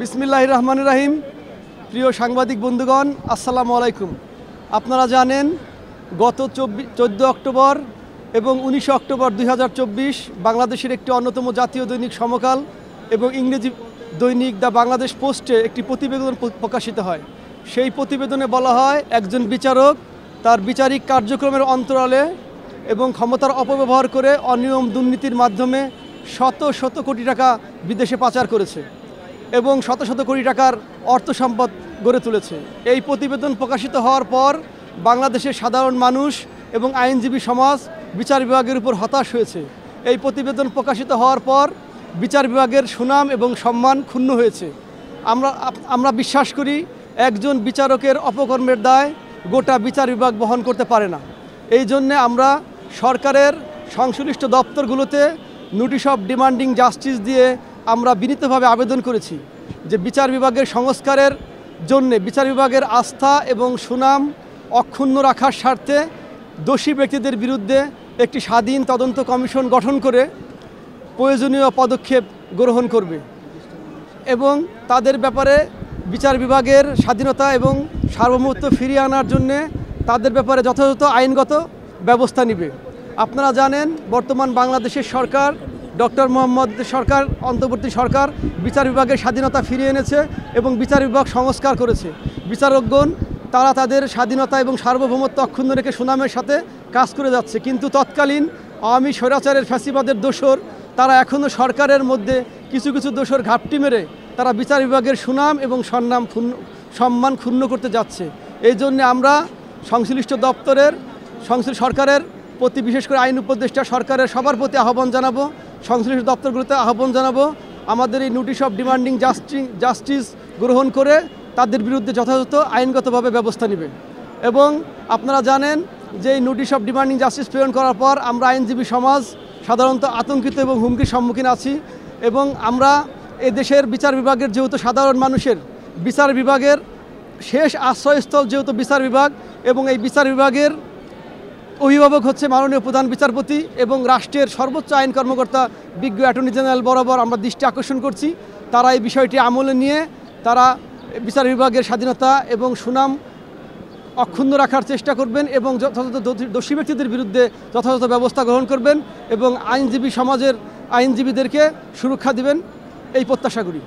বিসমিল্লাহির রহমানির রহিম। প্রিয় সাংবাদিক বন্ধুগণ, আসসালামু আলাইকুম। আপনারা জানেন গত 14 অক্টোবর এবং 19 অক্টোবর 2024 বাংলাদেশের একটি অন্যতম জাতীয় দৈনিক সমকাল এবং ইংরেজি দৈনিক দ্য বাংলাদেশ পোস্টে একটি প্রতিবেদন প্রকাশিত হয়। সেই প্রতিবেদনে বলা হয় একজন বিচারক তার বিচারিক কার্যক্রমের অন্তরালে এবং ক্ষমতার অপব্যবহার করে অনিয়ম দুর্নীতির মাধ্যমে শত শত কোটি টাকা বিদেশে পাচার করেছে এবং শত শত কোটি টাকার অর্থ সম্পদ গড়ে তুলেছে। এই প্রতিবেদন প্রকাশিত হওয়ার পর বাংলাদেশের সাধারণ মানুষ এবং আইনজীবী সমাজ বিচার বিভাগের উপর হতাশ হয়েছে। এই প্রতিবেদন প্রকাশিত হওয়ার পর বিচার বিভাগের সুনাম এবং সম্মান ক্ষুণ্ণ হয়েছে। আমরা বিশ্বাস করি একজন বিচারকের অপকর্মের দায় গোটা বিচার বিভাগ বহন করতে পারে না। এই জন্যে আমরা সরকারের সংশ্লিষ্ট দপ্তরগুলোতে নোটিশ অফ ডিমান্ডিং জাস্টিস দিয়ে আমরা বিনীতভাবে আবেদন করেছি যে বিচার বিভাগের সংস্কারের জন্য বিচার বিভাগের আস্থা এবং সুনাম অক্ষুণ্ণ রাখার স্বার্থে দোষী ব্যক্তিদের বিরুদ্ধে একটি স্বাধীন তদন্ত কমিশন গঠন করে প্রয়োজনীয় পদক্ষেপ গ্রহণ করবে এবং তাদের ব্যাপারে বিচার বিভাগের স্বাধীনতা এবং সার্বভৌমত্ব ফিরিয়ে আনার জন্যে তাদের ব্যাপারে যথাযথ আইনগত ব্যবস্থা নেবে। আপনারা জানেন বর্তমান বাংলাদেশের সরকার ডক্টর মোহাম্মদ সরকার অন্তর্বর্তী সরকার বিচার বিভাগের স্বাধীনতা ফিরিয়ে এনেছে এবং বিচার বিভাগ সংস্কার করেছে। বিচারকগণ তারা তাদের স্বাধীনতা এবং সার্বভৌমত্ব অক্ষুণ্ণ রেখে সুনামের সাথে কাজ করে যাচ্ছে, কিন্তু তৎকালীন আওয়ামী স্বৈরাচারের ফ্যাসিবাদের দোসর তারা এখনও সরকারের মধ্যে কিছু কিছু দোসর ঘাপটি মেরে তারা বিচার বিভাগের সুনাম এবং সম্মান ক্ষুণ্ণ করতে যাচ্ছে। এই জন্যে আমরা সংশ্লিষ্ট দপ্তরের সরকারের প্রতি, বিশেষ করে আইন উপদেষ্টা সরকারের সবার প্রতি আহ্বান জানাবো, সংশ্লিষ্ট দপ্তরগুলোতে আহ্বান জানাবো আমাদের এই নোটিশ অফ ডিমান্ডিং জাস্টিস গ্রহণ করে তাদের বিরুদ্ধে যথাযথ আইনগতভাবে ব্যবস্থা নেবে। এবং আপনারা জানেন যে এই নোটিশ অফ ডিমান্ডিং জাস্টিস প্রেরণ করার পর আমরা আইনজীবী সমাজ সাধারণত আতঙ্কিত এবং হুমকির সম্মুখীন আছি এবং আমরা এদেশের বিচার বিভাগের যেহেতু সাধারণ মানুষের বিচার বিভাগের শেষ আশ্রয়স্থল যেহেতু বিচার বিভাগ এবং এই বিচার বিভাগের অভিভাবক হচ্ছে মাননীয় প্রধান বিচারপতি এবং রাষ্ট্রের সর্বোচ্চ আইন কর্মকর্তা বিজ্ঞ অ্যাটর্নি জেনারেল বরাবর আমরা দৃষ্টি আকর্ষণ করছি তারা এই বিষয়টি আমলে নিয়ে তারা বিচার বিভাগের স্বাধীনতা এবং সুনাম অক্ষুণ্ণ রাখার চেষ্টা করবেন এবং যথাযথ দোষী ব্যক্তিদের বিরুদ্ধে যথাযথ ব্যবস্থা গ্রহণ করবেন এবং আইনজীবী সমাজের আইনজীবীদেরকে সুরক্ষা দিবেন এই প্রত্যাশা করি।